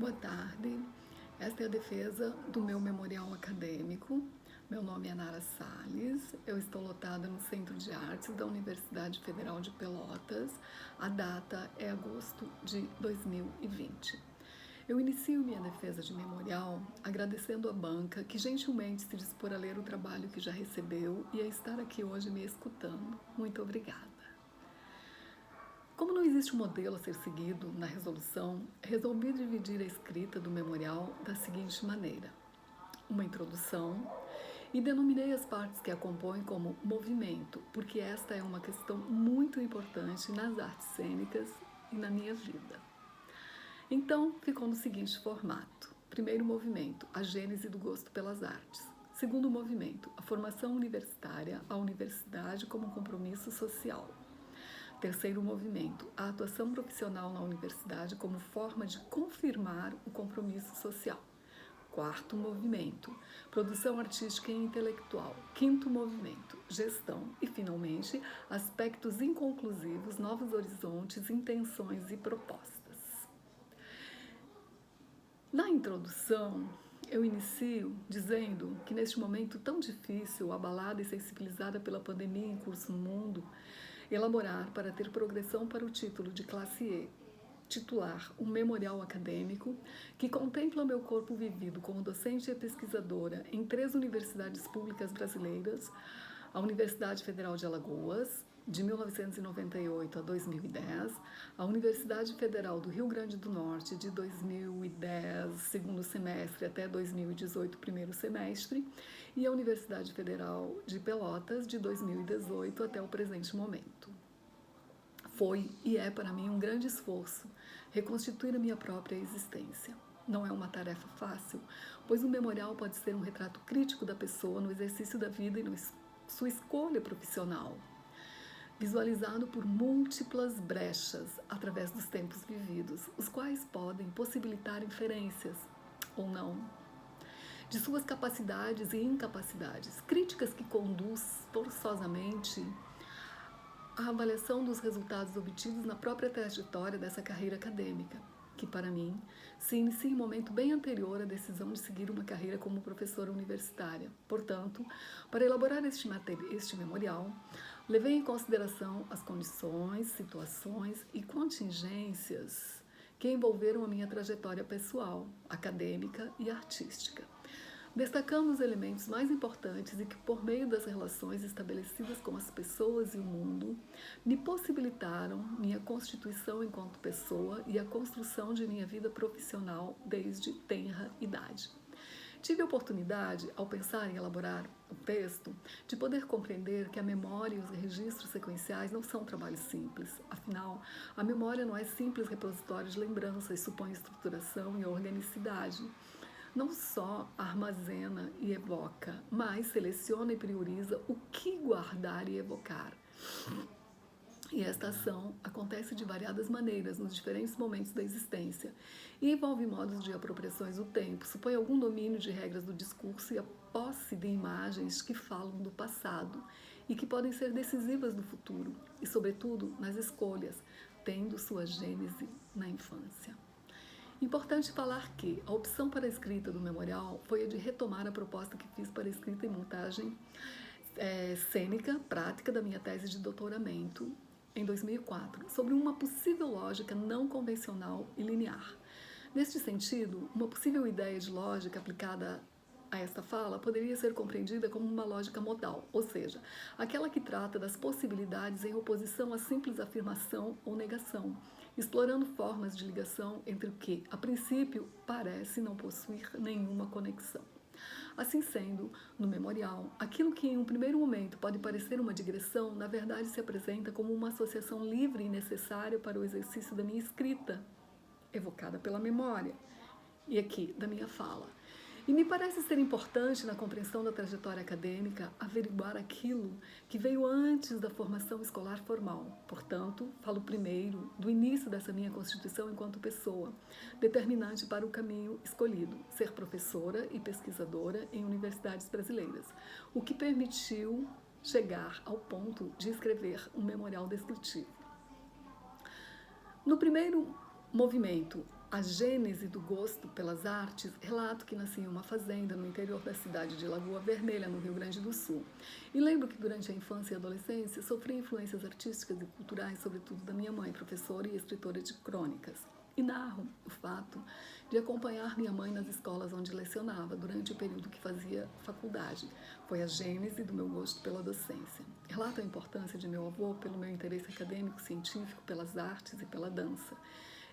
Boa tarde. Esta é a defesa do meu memorial acadêmico. Meu nome é Nara Salles. Eu estou lotada no Centro de Artes da Universidade Federal de Pelotas. A data é agosto de 2020. Eu inicio minha defesa de memorial agradecendo à banca que gentilmente se dispor a ler o trabalho que já recebeu e a estar aqui hoje me escutando. Muito obrigada. Como não existe um modelo a ser seguido na resolução, resolvi dividir a escrita do memorial da seguinte maneira: uma introdução, e denominei as partes que a compõem como movimento, porque esta é uma questão muito importante nas artes cênicas e na minha vida. Então, ficou no seguinte formato: primeiro movimento, a gênese do gosto pelas artes. Segundo movimento, a formação universitária, a universidade como um compromisso social. Terceiro movimento, a atuação profissional na universidade como forma de confirmar o compromisso social. Quarto movimento, produção artística e intelectual. Quinto movimento, gestão. E, finalmente, aspectos inconclusivos, novos horizontes, intenções e propostas. Na introdução, eu inicio dizendo que neste momento tão difícil, abalada e sensibilizada pela pandemia em curso no mundo, elaborar para ter progressão para o título de classe E, titular um memorial acadêmico que contempla meu corpo vivido como docente e pesquisadora em 3 universidades públicas brasileiras, a Universidade Federal de Alagoas, de 1998 a 2010, a Universidade Federal do Rio Grande do Norte, de 2010, segundo semestre, até 2018, primeiro semestre, e a Universidade Federal de Pelotas, de 2018 até o presente momento. Foi e é para mim um grande esforço reconstituir a minha própria existência. Não é uma tarefa fácil, pois o memorial pode ser um retrato crítico da pessoa no exercício da vida e na sua escolha profissional, visualizado por múltiplas brechas através dos tempos vividos, os quais podem possibilitar inferências, ou não, de suas capacidades e incapacidades, críticas que conduz forçosamente à avaliação dos resultados obtidos na própria trajetória dessa carreira acadêmica, que para mim se inicia em um momento bem anterior à decisão de seguir uma carreira como professora universitária. Portanto, para elaborar este memorial, levei em consideração as condições, situações e contingências que envolveram a minha trajetória pessoal, acadêmica e artística, destacando os elementos mais importantes e que, por meio das relações estabelecidas com as pessoas e o mundo, me possibilitaram minha constituição enquanto pessoa e a construção de minha vida profissional desde tenra idade. Tive a oportunidade, ao pensar em elaborar o texto, de poder compreender que a memória e os registros sequenciais não são trabalhos simples. Afinal, a memória não é simples repositório de lembranças, supõe estruturação e organicidade. Não só armazena e evoca, mas seleciona e prioriza o que guardar e evocar. E esta ação acontece de variadas maneiras nos diferentes momentos da existência e envolve modos de apropriações do tempo, supõe algum domínio de regras do discurso e a posse de imagens que falam do passado e que podem ser decisivas no futuro e, sobretudo, nas escolhas, tendo sua gênese na infância. Importante falar que a opção para a escrita do memorial foi a de retomar a proposta que fiz para a escrita e montagem cênica prática da minha tese de doutoramento em 2004, sobre uma possível lógica não convencional e linear. Neste sentido, uma possível ideia de lógica aplicada a esta fala poderia ser compreendida como uma lógica modal, ou seja, aquela que trata das possibilidades em oposição à simples afirmação ou negação, explorando formas de ligação entre o que, a princípio, parece não possuir nenhuma conexão. Assim sendo, no memorial, aquilo que em um primeiro momento pode parecer uma digressão, na verdade se apresenta como uma associação livre e necessária para o exercício da minha escrita, evocada pela memória, e aqui da minha fala. E me parece ser importante, na compreensão da trajetória acadêmica, averiguar aquilo que veio antes da formação escolar formal. Portanto, falo primeiro do início dessa minha constituição enquanto pessoa, determinante para o caminho escolhido, ser professora e pesquisadora em universidades brasileiras, o que permitiu chegar ao ponto de escrever um memorial descritivo. No primeiro movimento, a gênese do gosto pelas artes, relato que nasci em uma fazenda no interior da cidade de Lagoa Vermelha, no Rio Grande do Sul. E lembro que durante a infância e adolescência sofri influências artísticas e culturais, sobretudo da minha mãe, professora e escritora de crônicas. E narro o fato de acompanhar minha mãe nas escolas onde lecionava durante o período que fazia faculdade. Foi a gênese do meu gosto pela docência. Relato a importância de meu avô pelo meu interesse acadêmico, científico, pelas artes e pela dança.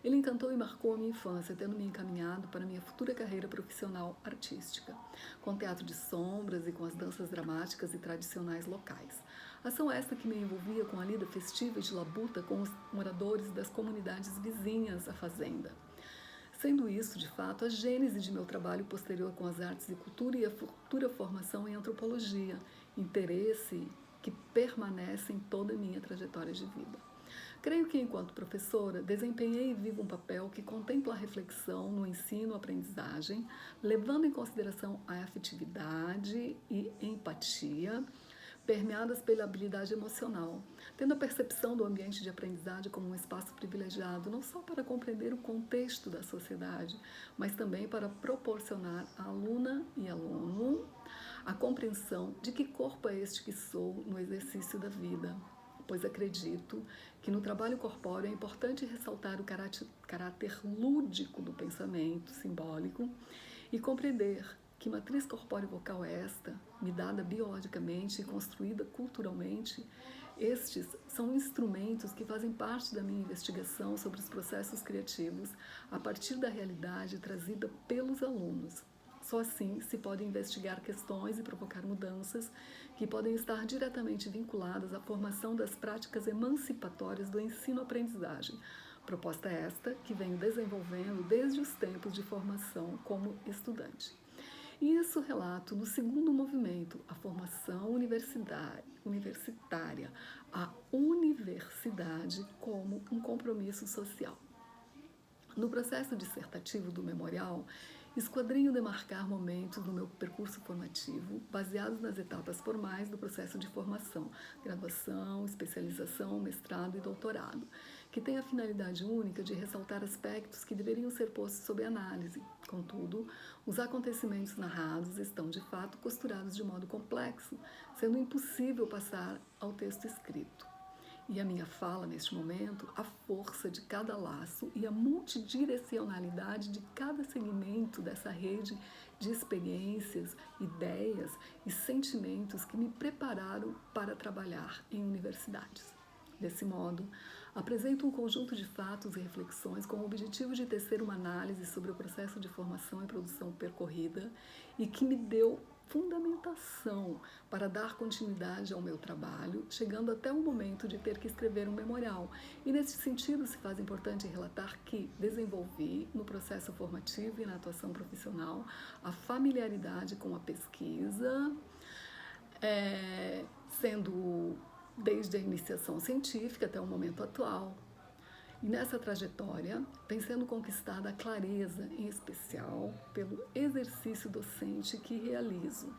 Ele encantou e marcou a minha infância, tendo me encaminhado para minha futura carreira profissional artística, com teatro de sombras e com as danças dramáticas e tradicionais locais. Ação esta que me envolvia com a lida festiva e de labuta com os moradores das comunidades vizinhas à fazenda. Sendo isso, de fato, a gênese de meu trabalho posterior com as artes e cultura e a futura formação em antropologia, interesse que permanece em toda a minha trajetória de vida. Creio que, enquanto professora, desempenhei e vivo um papel que contempla a reflexão no ensino-aprendizagem, levando em consideração a afetividade e empatia, permeadas pela habilidade emocional, tendo a percepção do ambiente de aprendizagem como um espaço privilegiado, não só para compreender o contexto da sociedade, mas também para proporcionar à aluna e aluno a compreensão de que corpo é este que sou no exercício da vida, pois acredito que no trabalho corpóreo é importante ressaltar o caráter lúdico do pensamento simbólico e compreender que matriz corpóreo-vocal é esta, me dada biologicamente e construída culturalmente. Estes são instrumentos que fazem parte da minha investigação sobre os processos criativos a partir da realidade trazida pelos alunos. Só assim se pode investigar questões e provocar mudanças que podem estar diretamente vinculadas à formação das práticas emancipatórias do ensino-aprendizagem. Proposta esta que venho desenvolvendo desde os tempos de formação como estudante. E isso relato no segundo movimento, a formação universitária, a universidade como um compromisso social. No processo dissertativo do memorial, esquadrinho demarcar momentos no meu percurso formativo, baseados nas etapas formais do processo de formação, graduação, especialização, mestrado e doutorado, que tem a finalidade única de ressaltar aspectos que deveriam ser postos sob análise. Contudo, os acontecimentos narrados estão, de fato, costurados de modo complexo, sendo impossível passar ao texto escrito. E a minha fala, neste momento, a força de cada laço e a multidirecionalidade de cada segmento dessa rede de experiências, ideias e sentimentos que me prepararam para trabalhar em universidades. Desse modo, apresento um conjunto de fatos e reflexões com o objetivo de tecer uma análise sobre o processo de formação e produção percorrida e que me deu fundamentação para dar continuidade ao meu trabalho, chegando até o momento de ter que escrever um memorial. E nesse sentido se faz importante relatar que desenvolvi no processo formativo e na atuação profissional a familiaridade com a pesquisa, sendo desde a iniciação científica até o momento atual. E nessa trajetória vem sendo conquistada a clareza, em especial pelo exercício docente que realizo,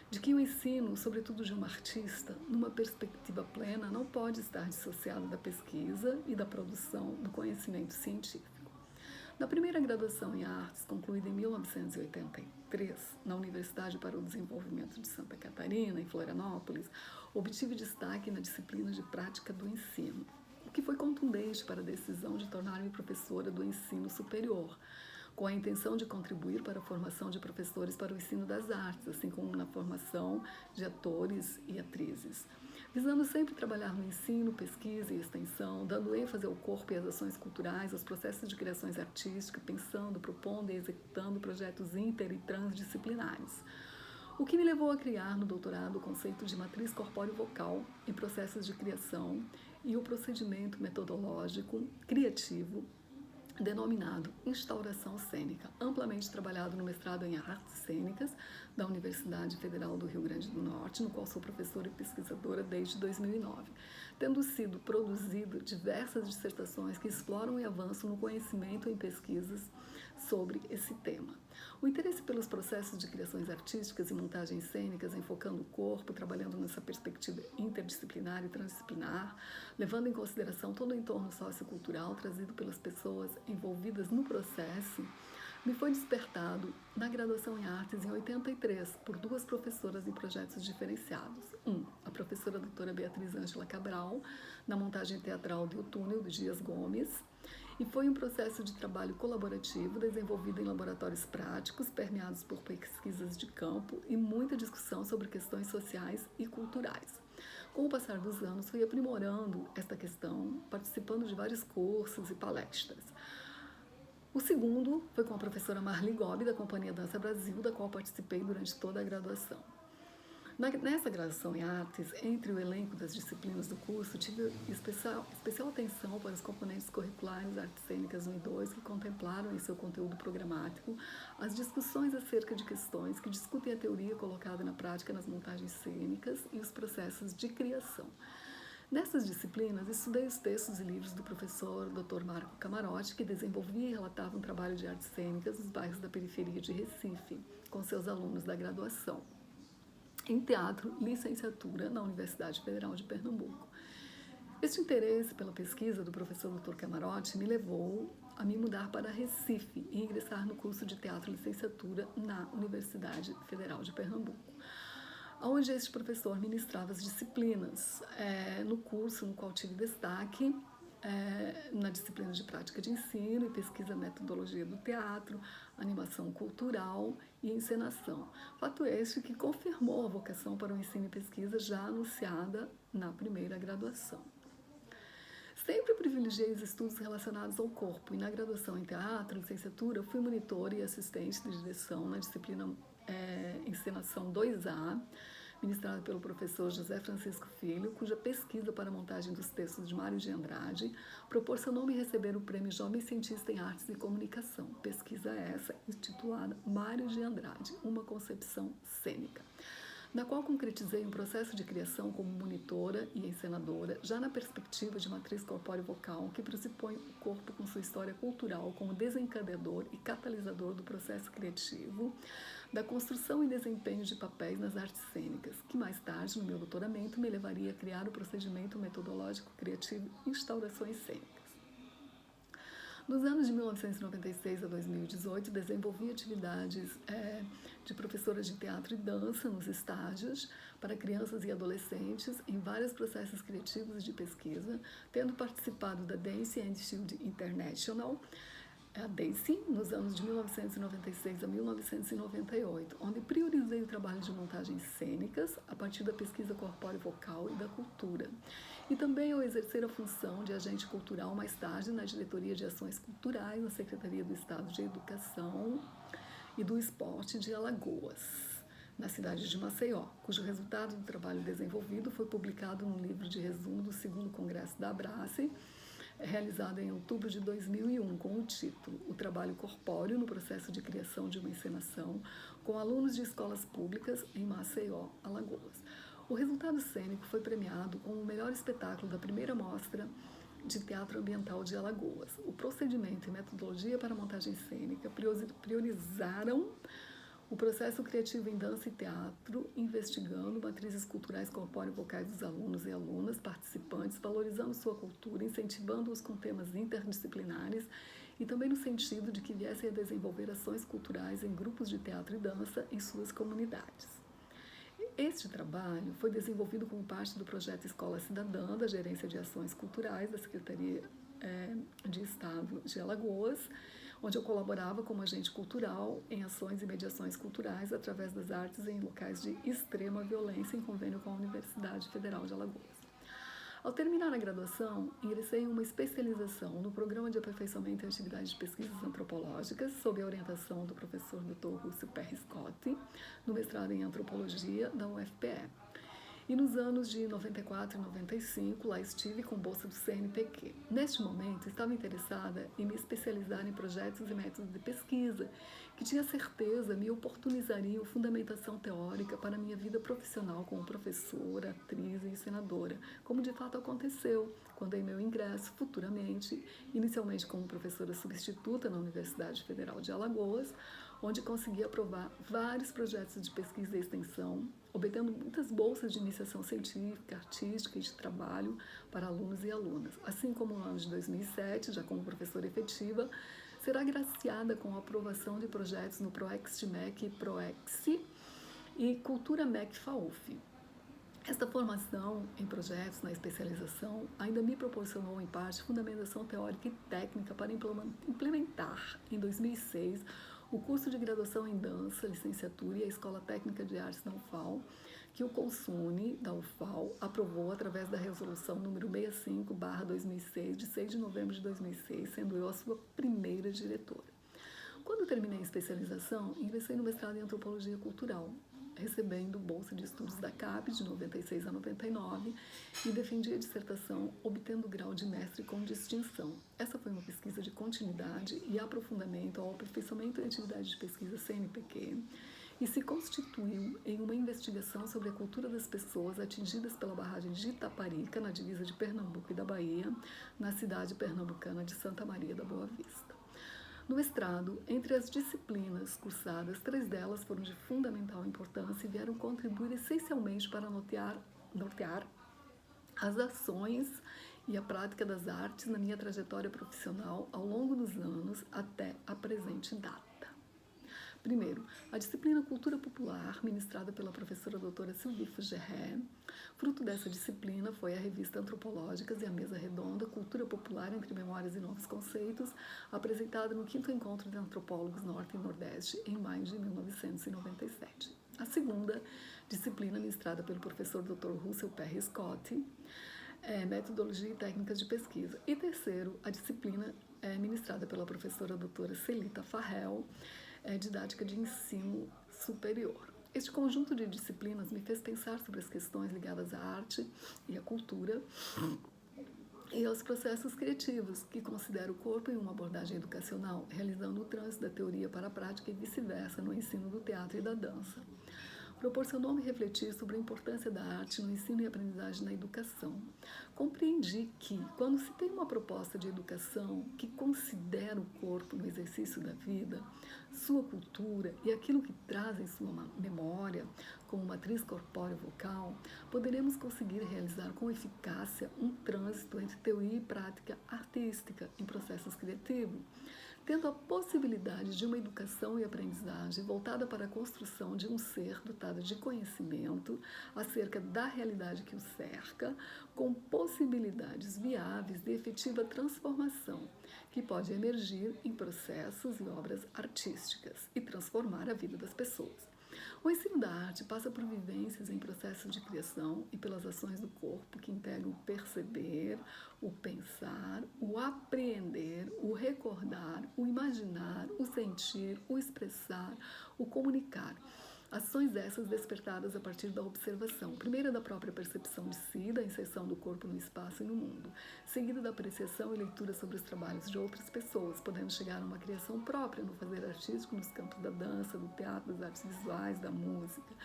de que o ensino, sobretudo de um artista, numa perspectiva plena, não pode estar dissociado da pesquisa e da produção do conhecimento científico. Na primeira graduação em artes, concluída em 1983, na Universidade para o Desenvolvimento de Santa Catarina, em Florianópolis, obtive destaque na disciplina de prática do ensino, o que foi contundente para a decisão de tornar-me professora do ensino superior, com a intenção de contribuir para a formação de professores para o ensino das artes, assim como na formação de atores e atrizes, visando sempre trabalhar no ensino, pesquisa e extensão, dando ênfase ao corpo e às ações culturais, aos processos de criações artísticas, pensando, propondo e executando projetos inter e transdisciplinares. O que me levou a criar no doutorado o conceito de matriz corpóreo-vocal em processos de criação e o procedimento metodológico criativo denominado instauração cênica, amplamente trabalhado no mestrado em artes cênicas da Universidade Federal do Rio Grande do Norte, no qual sou professora e pesquisadora desde 2009. tendo sido produzido diversas dissertações que exploram e avançam no conhecimento em pesquisas sobre esse tema. O interesse pelos processos de criações artísticas e montagens cênicas, enfocando o corpo, trabalhando nessa perspectiva interdisciplinar e transdisciplinar, levando em consideração todo o entorno sociocultural trazido pelas pessoas envolvidas no processo, me foi despertado na graduação em artes em 83 por duas professoras em projetos diferenciados. A professora doutora Beatriz Ângela Cabral, na montagem teatral de O Túnel, de Dias Gomes, e foi um processo de trabalho colaborativo desenvolvido em laboratórios práticos, permeados por pesquisas de campo e muita discussão sobre questões sociais e culturais. Com o passar dos anos, fui aprimorando esta questão, participando de vários cursos e palestras. O segundo foi com a professora Marli Gobi, da Companhia Dança Brasil, da qual participei durante toda a graduação. Nessa graduação em artes, entre o elenco das disciplinas do curso, tive especial atenção para os componentes curriculares artes cênicas 1 e 2, que contemplaram em seu conteúdo programático as discussões acerca de questões que discutem a teoria colocada na prática nas montagens cênicas e os processos de criação. Nessas disciplinas, estudei os textos e livros do professor Dr. Marco Camarote, que desenvolvia e relatava um trabalho de artes cênicas nos bairros da periferia de Recife, com seus alunos da graduação em teatro, licenciatura na Universidade Federal de Pernambuco. Este interesse pela pesquisa do professor Dr. Camarote me levou a me mudar para Recife e ingressar no curso de teatro licenciatura na Universidade Federal de Pernambuco, onde este professor ministrava as disciplinas. No curso no qual tive destaque, na disciplina de prática de ensino e pesquisa metodologia do teatro, animação cultural e encenação. Fato este que confirmou a vocação para o ensino e pesquisa já anunciada na primeira graduação. Sempre privilegiei os estudos relacionados ao corpo e na graduação em teatro e licenciatura fui monitora e assistente de direção na disciplina Encenação 2A, ministrada pelo professor José Francisco Filho, cuja pesquisa para a montagem dos textos de Mário de Andrade proporcionou-me receber o Prêmio Jovem Cientista em Artes e Comunicação. Pesquisa essa intitulada Mário de Andrade, uma concepção cênica, na qual concretizei um processo de criação como monitora e encenadora, já na perspectiva de matriz corpóreo-vocal, que pressupõe o corpo com sua história cultural como desencadeador e catalisador do processo criativo, da construção e desempenho de papéis nas artes cênicas, que mais tarde, no meu doutoramento, me levaria a criar o procedimento metodológico criativo Instaurações Cênicas. Nos anos de 1996 a 2018, desenvolvi atividades de professora de teatro e dança nos estágios para crianças e adolescentes em vários processos criativos e de pesquisa, tendo participado da Dance and Shield International, a DACE, nos anos de 1996 a 1998, onde priorizei o trabalho de montagens cênicas a partir da pesquisa corpóreo-vocal e da cultura. E também ao exercer a função de agente cultural mais tarde na Diretoria de Ações Culturais, na Secretaria do Estado de Educação e do Esporte de Alagoas, na cidade de Maceió, cujo resultado do trabalho desenvolvido foi publicado no livro de resumo do 2º Congresso da Abrace, realizado em outubro de 2001, com o título O Trabalho Corpóreo no Processo de Criação de uma Encenação, com alunos de escolas públicas em Maceió, Alagoas. O resultado cênico foi premiado como o melhor espetáculo da primeira mostra de teatro ambiental de Alagoas. O procedimento e metodologia para a montagem cênica priorizaram o processo criativo em dança e teatro, investigando matrizes culturais corpóreo-vocais dos alunos e alunas participantes, valorizando sua cultura, incentivando-os com temas interdisciplinares e também no sentido de que viessem a desenvolver ações culturais em grupos de teatro e dança em suas comunidades. Este trabalho foi desenvolvido como parte do projeto Escola Cidadã, da Gerência de Ações Culturais da Secretaria de Estado de Alagoas, onde eu colaborava como agente cultural em ações e mediações culturais através das artes em locais de extrema violência, em convênio com a Universidade Federal de Alagoas. Ao terminar a graduação, ingressei em uma especialização no Programa de Aperfeiçoamento em Atividades de Pesquisas Antropológicas, sob a orientação do professor Dr. Rússio Perry Scott, no mestrado em Antropologia da UFPE. E nos anos de 94 e 95, lá estive com bolsa do CNPq. Neste momento, estava interessada em me especializar em projetos e métodos de pesquisa, que tinha certeza me oportunizariam fundamentação teórica para a minha vida profissional como professora, atriz e encenadora, como de fato aconteceu quando em meu ingresso futuramente, inicialmente como professora substituta na Universidade Federal de Alagoas, onde consegui aprovar vários projetos de pesquisa e extensão, obtendo muitas bolsas de iniciação científica, artística e de trabalho para alunos e alunas. Assim como no ano de 2007, já como professora efetiva, será agraciada com a aprovação de projetos no ProEx-MEC e ProEx e Cultura MEC FAUF. Esta formação em projetos na especialização ainda me proporcionou, em parte, fundamentação teórica e técnica para implementar, em 2006, o curso de graduação em dança, licenciatura e a Escola Técnica de Artes da UFAL, que o Consune, da UFAL, aprovou através da resolução número 65/2006, de 6 de novembro de 2006, sendo eu a sua primeira diretora. Quando terminei a especialização, ingressei no mestrado em Antropologia Cultural, recebendo bolsa de estudos da CAPES de 96 a 99 e defendi a dissertação obtendo o grau de mestre com distinção. Essa foi uma pesquisa de continuidade e aprofundamento ao aperfeiçoamento da atividade de pesquisa CNPq e se constituiu em uma investigação sobre a cultura das pessoas atingidas pela barragem de Itaparica, na divisa de Pernambuco e da Bahia, na cidade pernambucana de Santa Maria da Boa Vista. No mestrado, entre as disciplinas cursadas, 3 delas foram de fundamental importância e vieram contribuir essencialmente para nortear as ações e a prática das artes na minha trajetória profissional ao longo dos anos até a presente data. Primeiro, a disciplina Cultura Popular, ministrada pela professora doutora Sylvie Fougeré. Fruto dessa disciplina foi a revista Antropológicas e a mesa redonda Cultura Popular entre Memórias e Novos Conceitos, apresentada no 5º Encontro de Antropólogos Norte e Nordeste, em maio de 1997. A segunda, disciplina ministrada pelo professor Dr. Russell Perry Scott, Metodologia e Técnicas de Pesquisa. E terceiro, a disciplina ministrada pela professora doutora Celita Farrell, Didática de Ensino Superior. Este conjunto de disciplinas me fez pensar sobre as questões ligadas à arte e à cultura e aos processos criativos, que considero o corpo em uma abordagem educacional, realizando o trânsito da teoria para a prática e vice-versa no ensino do teatro e da dança. Proporcionou-me refletir sobre a importância da arte no ensino e aprendizagem na educação. Compreendi que, quando se tem uma proposta de educação que considera o corpo no exercício da vida, sua cultura e aquilo que traz em sua memória, como matriz corpóreo-vocal, poderemos conseguir realizar com eficácia um trânsito entre teoria e prática artística em processos criativos, tendo a possibilidade de uma educação e aprendizagem voltada para a construção de um ser dotado de conhecimento acerca da realidade que o cerca, com possibilidades viáveis de efetiva transformação, que pode emergir em processos e obras artísticas e transformar a vida das pessoas. O ensino da arte passa por vivências em processos de criação e pelas ações do corpo que integram o perceber, o pensar, o apreender, o recordar, o imaginar, o sentir, o expressar, o comunicar. Ações essas despertadas a partir da observação, primeira da própria percepção de si, da inserção do corpo no espaço e no mundo, seguida da apreciação e leitura sobre os trabalhos de outras pessoas, podendo chegar a uma criação própria no fazer artístico nos campos da dança, do teatro, das artes visuais, da música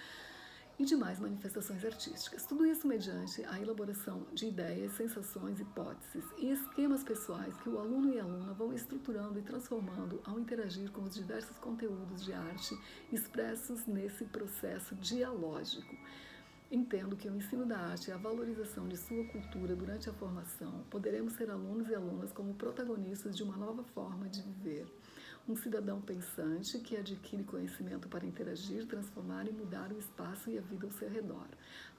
e demais manifestações artísticas. Tudo isso mediante a elaboração de ideias, sensações, hipóteses e esquemas pessoais que o aluno e a aluna vão estruturando e transformando ao interagir com os diversos conteúdos de arte expressos nesse processo dialógico. Entendo que o ensino da arte e a valorização de sua cultura durante a formação, poderemos ser alunos e alunas como protagonistas de uma nova forma de viver. Um cidadão pensante que adquire conhecimento para interagir, transformar e mudar o espaço e a vida ao seu redor.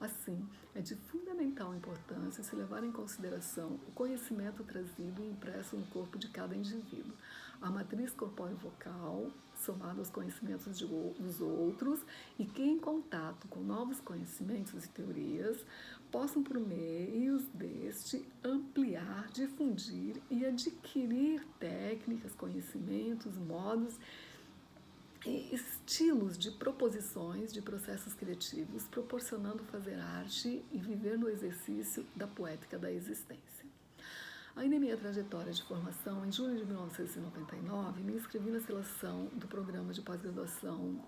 Assim, é de fundamental importância se levar em consideração o conhecimento trazido e impresso no corpo de cada indivíduo. A matriz corpóreo-vocal, somada aos conhecimentos dos outros, e que, em contato com novos conhecimentos e teorias, possam, por meios deste, ampliar, difundir e adquirir técnicas, conhecimentos, modos estilos de proposições de processos criativos, proporcionando fazer arte e viver no exercício da poética da existência. Ainda em minha trajetória de formação, em julho de 1999, me inscrevi na seleção do programa de pós-graduação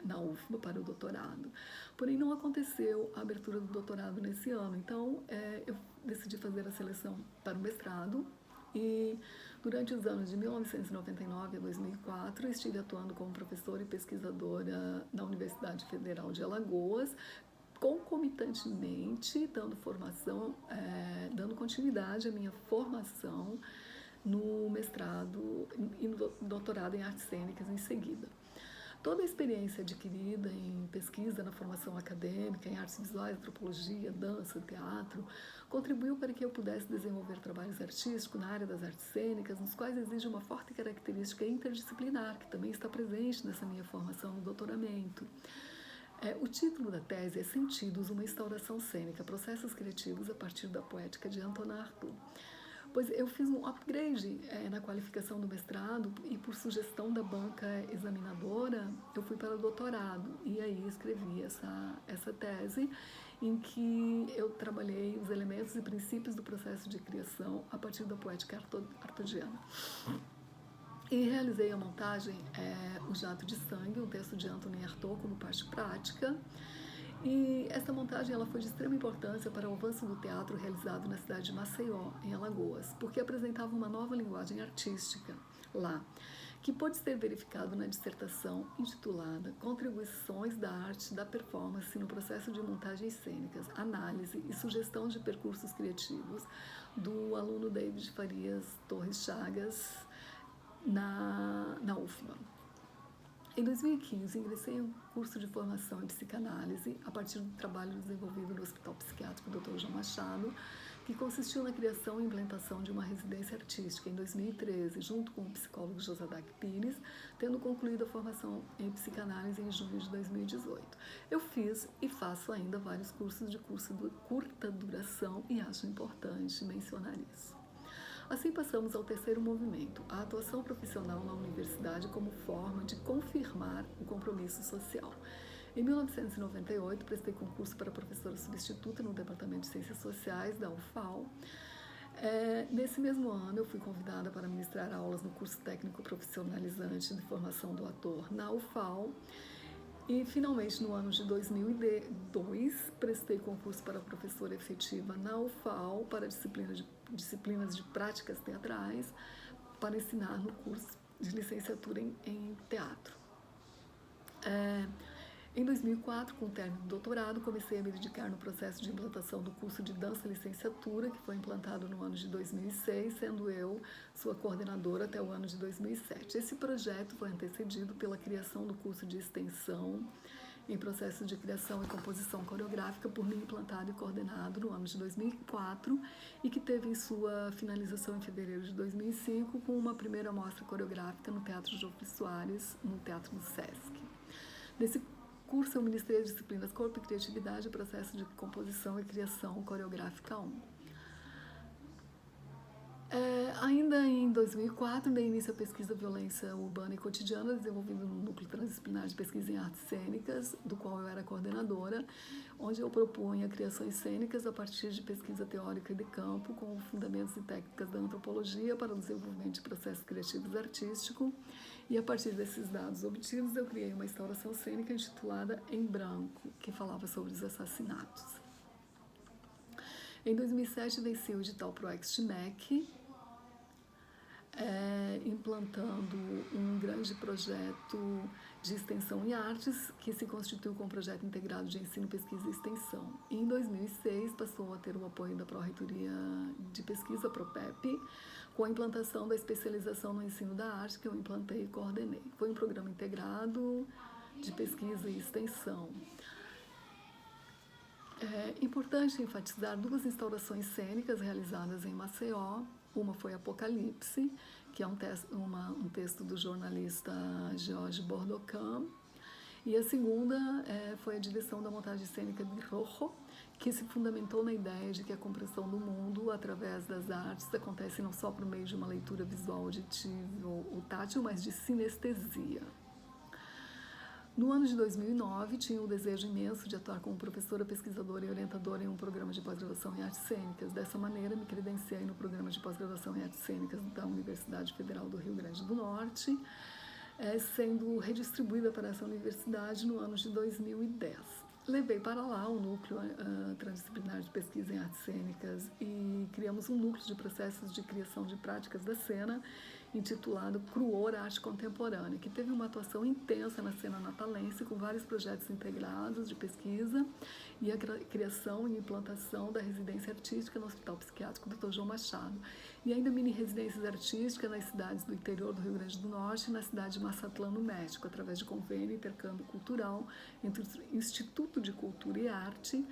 na UFBA para o doutorado. Porém, não aconteceu a abertura do doutorado nesse ano, então eu decidi fazer a seleção para o mestrado e durante os anos de 1999 a 2004 estive atuando como professora e pesquisadora na Universidade Federal de Alagoas, concomitantemente dando continuidade à minha formação no mestrado e no doutorado em artes cênicas em seguida. Toda a experiência adquirida em pesquisa na formação acadêmica, em artes visuais, antropologia, dança, teatro, contribuiu para que eu pudesse desenvolver trabalhos artísticos na área das artes cênicas, nos quais exige uma forte característica interdisciplinar, que também está presente nessa minha formação no doutoramento. O título da tese é Sentidos, uma instauração cênica, processos criativos a partir da poética de Antonin Artaud. Pois eu fiz um upgrade na qualificação do mestrado e por sugestão da banca examinadora eu fui para o doutorado e aí escrevi essa tese em que eu trabalhei os elementos e princípios do processo de criação a partir da poética artodiana. E realizei a montagem O Jato de Sangue, um texto de Antonin Artaud como parte prática. E essa montagem ela foi de extrema importância para o avanço do teatro realizado na cidade de Maceió, em Alagoas, porque apresentava uma nova linguagem artística lá, que pôde ser verificado na dissertação intitulada Contribuições da Arte da Performance no Processo de Montagens Cênicas, Análise e Sugestão de Percursos Criativos, do aluno David Farias Torres Chagas, na UFBA. Em 2015, ingressei em um curso de formação em psicanálise a partir do trabalho desenvolvido no Hospital Psiquiátrico Dr. João Machado, que consistiu na criação e implementação de uma residência artística em 2013, junto com o psicólogo Josadak Pires, tendo concluído a formação em psicanálise em junho de 2018. Eu fiz e faço ainda vários cursos de curta duração e acho importante mencionar isso. Assim passamos ao terceiro movimento, a atuação profissional na universidade como forma de confirmar o compromisso social. Em 1998, prestei concurso para professora substituta no Departamento de Ciências Sociais da UFAL. Nesse mesmo ano, eu fui convidada para ministrar aulas no curso técnico profissionalizante de formação do ator na UFAL. E, finalmente, no ano de 2002, prestei concurso para professora efetiva na UFAL para disciplinas de práticas teatrais para ensinar no curso de licenciatura em teatro. Em 2004, com o término do doutorado, comecei a me dedicar no processo de implantação do curso de dança licenciatura, que foi implantado no ano de 2006, sendo eu sua coordenadora até o ano de 2007. Esse projeto foi antecedido pela criação do curso de extensão em processo de criação e composição coreográfica por mim implantado e coordenado no ano de 2004 e que teve em sua finalização em fevereiro de 2005 com uma primeira mostra coreográfica no Teatro Jô Soares, no Teatro do Sesc. Nesse curso eu ministrei as disciplinas Corpo e Criatividade e Processo de Composição e Criação Coreográfica 1. Ainda em 2004, dei início à pesquisa Violência Urbana e Cotidiana, desenvolvida no Núcleo Transdisciplinar de Pesquisa em Artes Cênicas, do qual eu era coordenadora, onde eu propunha criações cênicas a partir de pesquisa teórica e de campo, com fundamentos e técnicas da antropologia para o desenvolvimento de processos criativos artísticos. E a partir desses dados obtidos, eu criei uma instauração cênica intitulada Em Branco, que falava sobre os assassinatos. Em 2007, venci o edital ProEx-MEC, implantando um grande projeto de extensão em artes, que se constituiu como projeto integrado de ensino, pesquisa e extensão. E em 2006, passou a ter o apoio da Pró-Reitoria de Pesquisa, PROPEP, com a implantação da especialização no ensino da arte, que eu implantei e coordenei. Foi um programa integrado de pesquisa e extensão. É importante enfatizar duas instaurações cênicas realizadas em Maceió. Uma foi Apocalipse, que é um texto do jornalista Georges Bordocan, e a segunda foi a direção da montagem cênica de Rojo, que se fundamentou na ideia de que a compreensão do mundo através das artes acontece não só por meio de uma leitura visual, auditiva ou tátil, mas de sinestesia. No ano de 2009, tinha o desejo imenso de atuar como professora, pesquisadora e orientadora em um programa de pós-graduação em artes cênicas. Dessa maneira, me credenciei no programa de pós-graduação em artes cênicas da Universidade Federal do Rio Grande do Norte, sendo redistribuída para essa universidade no ano de 2010. Levei para lá o núcleo transdisciplinar de pesquisa em artes cênicas e criamos um núcleo de processos de criação de práticas da cena, intitulado Cruor Arte Contemporânea, que teve uma atuação intensa na cena natalense, com vários projetos integrados de pesquisa e a criação e implantação da residência artística no Hospital Psiquiátrico Dr. João Machado, e ainda mini-residências artísticas nas cidades do interior do Rio Grande do Norte e na cidade de Mazatlán, no México, através de convênio e intercâmbio cultural entre o Instituto de Cultura e Arte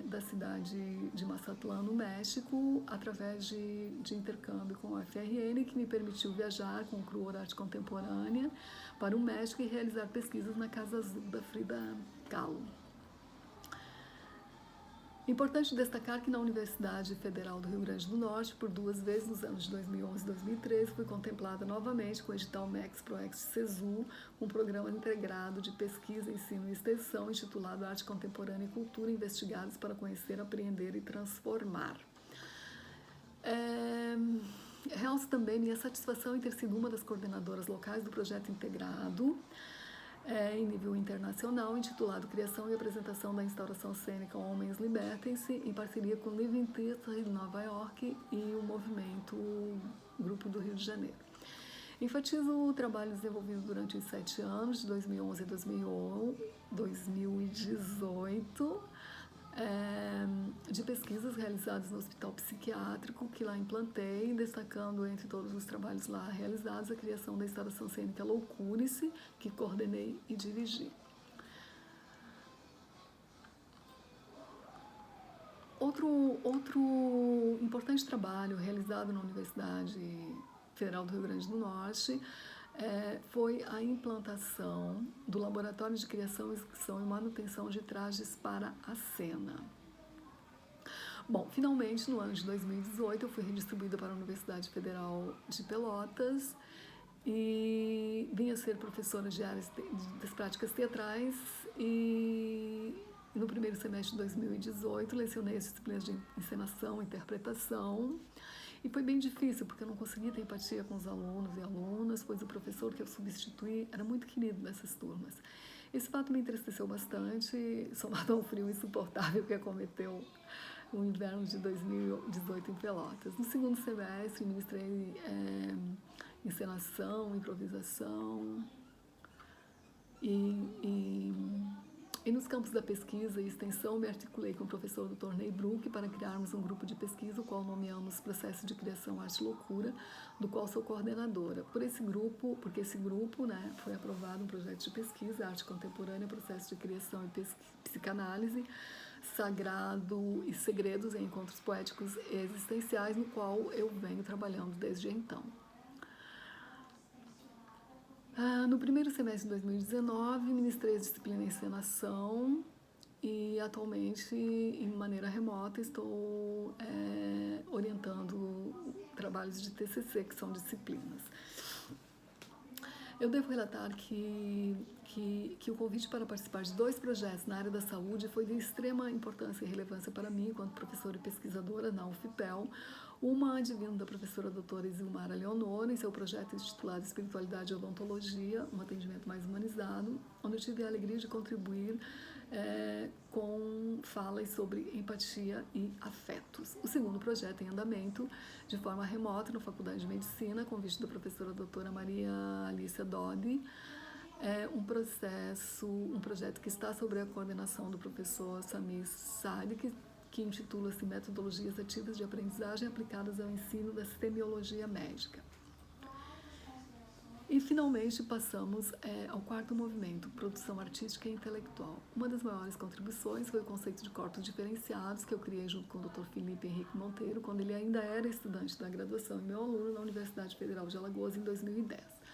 da cidade de Mazatlán, no México, através de intercâmbio com a UFRN, que me permitiu viajar com o Cruor Arte Contemporânea para o México e realizar pesquisas na Casa Azul da Frida Kahlo. Importante destacar que na Universidade Federal do Rio Grande do Norte, por 2 vezes nos anos de 2011 e 2013, fui contemplada novamente com o edital MEX ProEx CESU, um programa integrado de pesquisa, ensino e extensão intitulado Arte Contemporânea e Cultura, investigados para conhecer, apreender e transformar. Realço também minha satisfação em ter sido uma das coordenadoras locais do projeto integrado, em nível internacional, intitulado Criação e Apresentação da Instauração Cênica Homens Libertem-se, em parceria com o Living Theatre de Nova York e o movimento Grupo do Rio de Janeiro. Enfatizo o trabalho desenvolvido durante os 7 anos, de 2011 a 2018, de pesquisas realizadas no Hospital Psiquiátrico, que lá implantei, destacando entre todos os trabalhos lá realizados a criação da instalação cênica Loucure-se, que coordenei e dirigi. Outro importante trabalho realizado na Universidade Federal do Rio Grande do Norte foi a implantação do Laboratório de Criação, Execução e Manutenção de Trajes para a Cena. Bom, finalmente, no ano de 2018, eu fui redistribuída para a Universidade Federal de Pelotas e vim a ser professora de áreas das práticas teatrais e no primeiro semestre de 2018 lecionei as disciplinas de encenação e interpretação. E foi bem difícil, porque eu não conseguia ter empatia com os alunos e alunas, pois o professor que eu substituí era muito querido nessas turmas. Esse fato me entristeceu bastante, somado ao frio insuportável que acometeu o inverno de 2018 em Pelotas. No segundo semestre, ministrei encenação, improvisação e nos campos da pesquisa e extensão, me articulei com o professor Dr. Ney Brook para criarmos um grupo de pesquisa, o qual nomeamos Processo de Criação Arte Loucura, do qual sou coordenadora. Porque esse grupo foi aprovado um projeto de pesquisa, Arte Contemporânea, Processo de Criação e Psicanálise, Sagrado e Segredos em Encontros Poéticos e Existenciais, no qual eu venho trabalhando desde então. No primeiro semestre de 2019, ministrei a disciplina Encenação e atualmente, em maneira remota, estou orientando trabalhos de TCC, que são disciplinas. Eu devo relatar que o convite para participar de 2 projetos na área da saúde foi de extrema importância e relevância para mim, enquanto professora e pesquisadora na UFPEL. Uma advindo da professora doutora Isilmara Leonor, em seu projeto intitulado Espiritualidade e Odontologia, um atendimento mais humanizado, onde eu tive a alegria de contribuir com falas sobre empatia e afetos. O segundo projeto em andamento, de forma remota, na Faculdade de Medicina, a convite da professora doutora Maria Alicia Dodi, um projeto que está sob a coordenação do professor Samir Saad, que intitula-se Metodologias Ativas de Aprendizagem Aplicadas ao Ensino da Semiologia Médica. E, finalmente, passamos ao 4º movimento, Produção Artística e Intelectual. Uma das maiores contribuições foi o conceito de corpos diferenciados, que eu criei junto com o Dr. Felipe Henrique Monteiro, quando ele ainda era estudante da graduação e meu aluno na Universidade Federal de Alagoas, em 2010.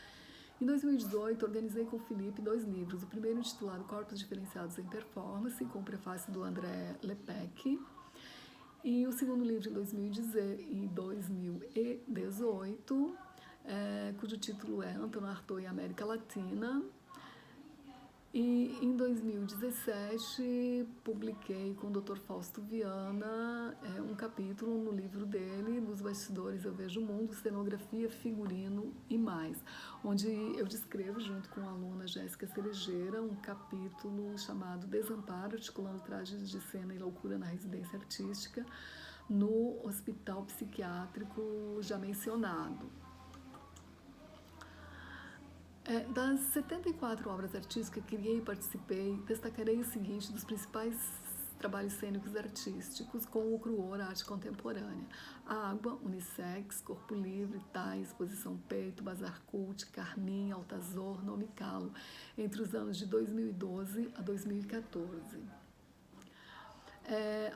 Em 2018, organizei com o Felipe 2 livros, o primeiro intitulado Corpos Diferenciados em Performance, com o prefácio do André Lepec, e o segundo livro em 2018, cujo título é Antônio Artaud e América Latina, E em 2017 publiquei com o Dr. Fausto Viana um capítulo no livro dele, Nos Bastidores Eu Vejo o Mundo, Cenografia, Figurino e Mais, onde eu descrevo, junto com a aluna Jéssica Cerejeira, um capítulo chamado Desamparo, articulando trajes de cena e loucura na residência artística, no hospital psiquiátrico já mencionado. Das 74 obras artísticas que criei e participei, destacarei o seguinte dos principais trabalhos cênicos artísticos com o Cruor Arte Contemporânea: Água, Unissex, Corpo Livre, Tais, Exposição Peito, Bazar Cult, Carmim, Altazor, Nome Calo, entre os anos de 2012 a 2014.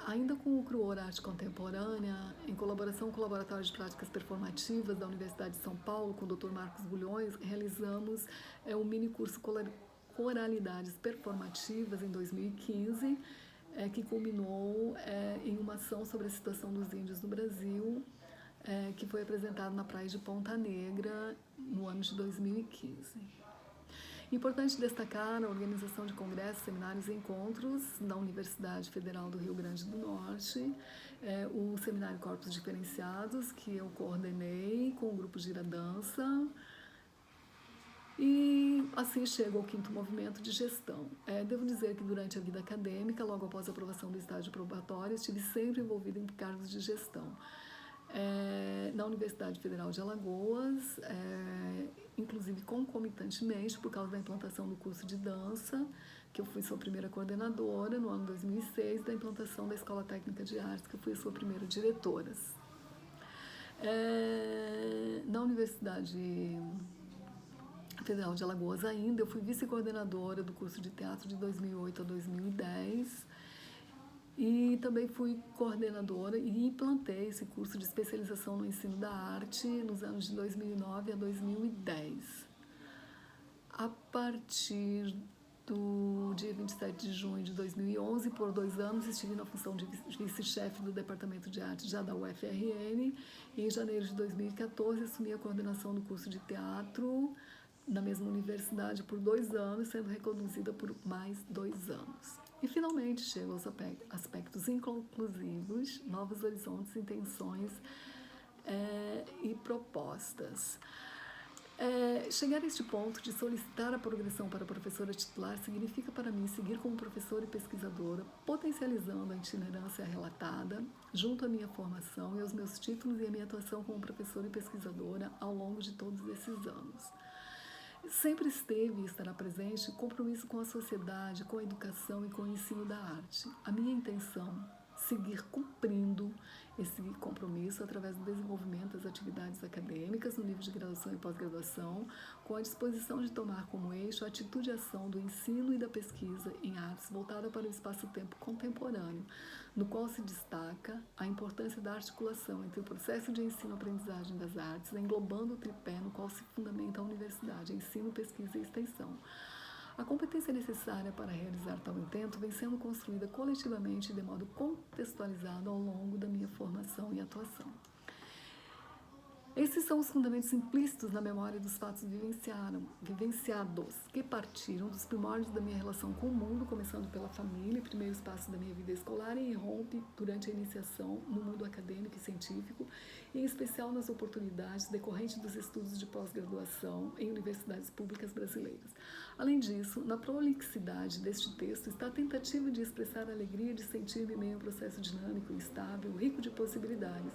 Ainda com o Cruor Arte Contemporânea, em colaboração com o Laboratório de Práticas Performativas da Universidade de São Paulo, com o Dr. Marcos Bulhões, realizamos um mini curso Coralidades Performativas em 2015, que culminou em uma ação sobre a situação dos índios no Brasil, que foi apresentado na Praia de Ponta Negra no ano de 2015. Importante destacar a organização de congressos, seminários e encontros da Universidade Federal do Rio Grande do Norte, o Seminário Corpos Diferenciados, que eu coordenei com o Grupo Gira Dança, e assim chego ao quinto movimento de gestão. Devo dizer que durante a vida acadêmica, logo após a aprovação do estágio probatório, estive sempre envolvida em cargos de gestão. Na Universidade Federal de Alagoas, inclusive concomitantemente por causa da implantação do curso de dança, que eu fui sua primeira coordenadora no ano 2006, da implantação da Escola Técnica de Artes, que eu fui sua primeira diretora. Na Universidade Federal de Alagoas ainda, eu fui vice-coordenadora do curso de teatro de 2008 a 2010, e também fui coordenadora e implantei esse curso de especialização no ensino da arte nos anos de 2009 a 2010. A partir do dia 27 de junho de 2011, por 2 anos, estive na função de vice-chefe do Departamento de Arte já da UFRN, e em janeiro de 2014 assumi a coordenação do curso de teatro na mesma universidade por 2 anos, sendo reconduzida por mais 2 anos. E finalmente chego aos aspectos inconclusivos, novos horizontes, intenções e propostas. Chegar a este ponto de solicitar a progressão para professora titular significa para mim seguir como professora e pesquisadora, potencializando a itinerância relatada, junto à minha formação e aos meus títulos e a minha atuação como professora e pesquisadora ao longo de todos esses anos. Sempre esteve e estará presente compromisso com a sociedade, com a educação e com o ensino da arte. A minha intenção, seguir cumprindo esse compromisso através do desenvolvimento das atividades acadêmicas no nível de graduação e pós-graduação, com a disposição de tomar como eixo a atitude e ação do ensino e da pesquisa em artes voltada para o espaço-tempo contemporâneo, no qual se destaca a importância da articulação entre o processo de ensino-aprendizagem das artes, englobando o tripé no qual se fundamenta a universidade, ensino, pesquisa e extensão. A competência necessária para realizar tal intento vem sendo construída coletivamente e de modo contextualizado ao longo da minha formação e atuação. Esses são os fundamentos implícitos na memória dos fatos vivenciados, que partiram dos primórdios da minha relação com o mundo, começando pela família, primeiro espaço da minha vida escolar, e irrompe durante a iniciação no mundo acadêmico e científico, em especial nas oportunidades decorrentes dos estudos de pós-graduação em universidades públicas brasileiras. Além disso, na prolixidade deste texto está a tentativa de expressar a alegria de sentir-me em meio a um processo dinâmico, estável, rico de possibilidades,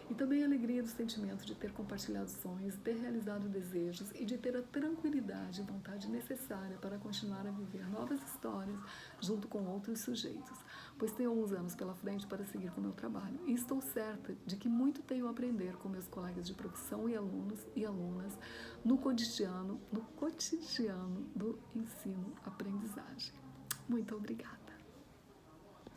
e também a alegria do sentimento de ter compartilhado sonhos, de ter realizado desejos e de ter a tranquilidade e vontade necessária para continuar a viver novas histórias junto com outros sujeitos, pois tenho alguns anos pela frente para seguir com o meu trabalho, e estou certa de que muito tenho a aprender com meus colegas de profissão e alunos e alunas no cotidiano do ensino-aprendizagem. Muito obrigada.